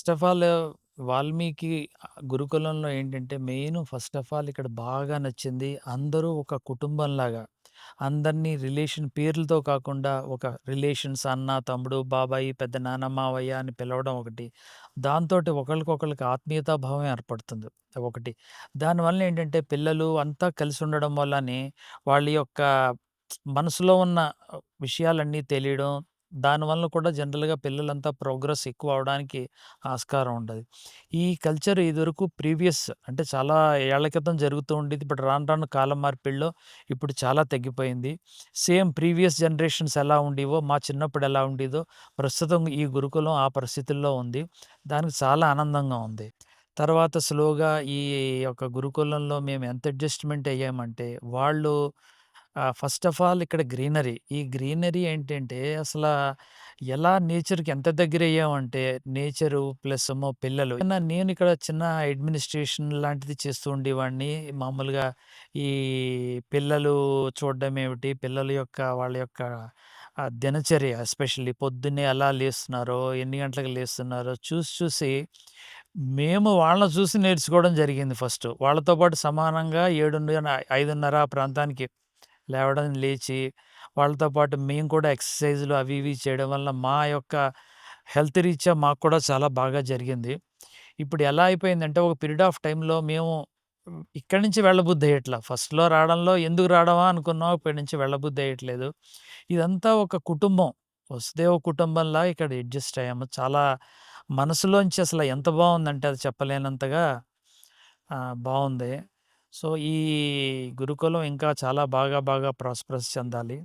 First of all Valmiki గురుకులంలో ఏంటంటే main first of all ఇక్కడ బాగా నచ్చింది. అందరూ ఒక కుటుంబంలాగా అందరినీ రిలేషన్ పేర్లతో కాకుండా ఒక రిలేషన్స్ అన్న, తమ్ముడు, బాబాయి, పెద్దనాన్న, మావయ్య అని పిలవడం ఒకటి. దాంతోటి ఒకళ్ళకొకళ్ళకి ఆత్మీయతా భావం ఏర్పడుతుంది ఒకటి. దానివల్ల ఏంటంటే పిల్లలు అంతా కలిసి ఉండడం వల్లనే వాళ్ళ యొక్క మనసులో ఉన్న విషయాలన్నీ తెలియడం. దానివల్ల కూడా జనరల్‌గా పిల్లలంతా ప్రోగ్రెస్ ఎక్కువ అవ్వడానికి ఆస్కారం ఉంటది. ఈ కల్చర్ ఇదివరకు ప్రీవియస్ అంటే చాలా ఏళ్ల క్రితం జరుగుతూ ఉండేది. ఇప్పుడు రాను రాను కాలం మార్పిడిలో ఇప్పుడు చాలా తగ్గిపోయింది. సేమ్ ప్రీవియస్ జనరేషన్స్ ఎలా ఉండేవో, మా చిన్నప్పుడు ఎలా ఉండేదో ప్రస్తుతం ఈ గురుకులం ఆ పరిస్థితుల్లో ఉంది. దానికి చాలా ఆనందంగా ఉంది. తర్వాత స్లోగా ఈ యొక్క గురుకులంలో మేము ఎంత అడ్జస్ట్‌మెంట్ అయ్యామంటే వాళ్ళు ఫస్ట్ ఆఫ్ ఆల్ ఇక్కడ గ్రీనరీ. ఈ గ్రీనరీ ఏంటంటే అసలా ఎలా నేచర్‌కి ఎంత దగ్గరయ్యామంటే నేచరు ప్లస్ ఏమో పిల్లలు. నేను ఇక్కడ చిన్న అడ్మినిస్ట్రేషన్ లాంటిది చేస్తూ ఉండేవాడిని. మామూలుగా ఈ పిల్లలు చూడడం ఏమిటి, పిల్లల యొక్క వాళ్ళ యొక్క దినచర్య ఎస్పెషల్లీ పొద్దున్నే ఎలా లేస్తున్నారో, ఎన్ని గంటలకు లేస్తున్నారో చూసి చూసి మేము వాళ్ళని చూసి నేర్చుకోవడం జరిగింది ఫస్టు. వాళ్ళతో పాటు సమానంగా 5:30 ఆ ప్రాంతానికి లేవడం, లేచి వాళ్ళతో పాటు మేము కూడా ఎక్సర్‌సైజులు అవి ఇవి చేయడం వల్ల మా యొక్క హెల్త్ రీత్యా మాకు కూడా చాలా బాగా జరిగింది. ఇప్పుడు ఎలా అయిపోయిందంటే ఒక పీరియడ్ ఆఫ్ టైమ్‌లో మేము ఇక్కడి నుంచి వెళ్ళబుద్దెయ్యట్ల. ఫస్ట్‌లో రావడంలో ఎందుకు రావడమా అనుకున్నాం. ఇప్పటి నుంచి వెళ్ళబుద్దెయ్యట్లేదు. ఇదంతా ఒక కుటుంబం. వసుదేవ కుటుంబంలా ఇక్కడ అడ్జస్ట్ అయ్యాము. చాలా మనసులోంచి అసల ఎంత బావుందంటే అది చెప్పలేనంతగా బావుంది. సో, ఈ గురుకులం ఇంకా చాలా బాగా బాగా ప్రాస్పరస్ చెందాలి.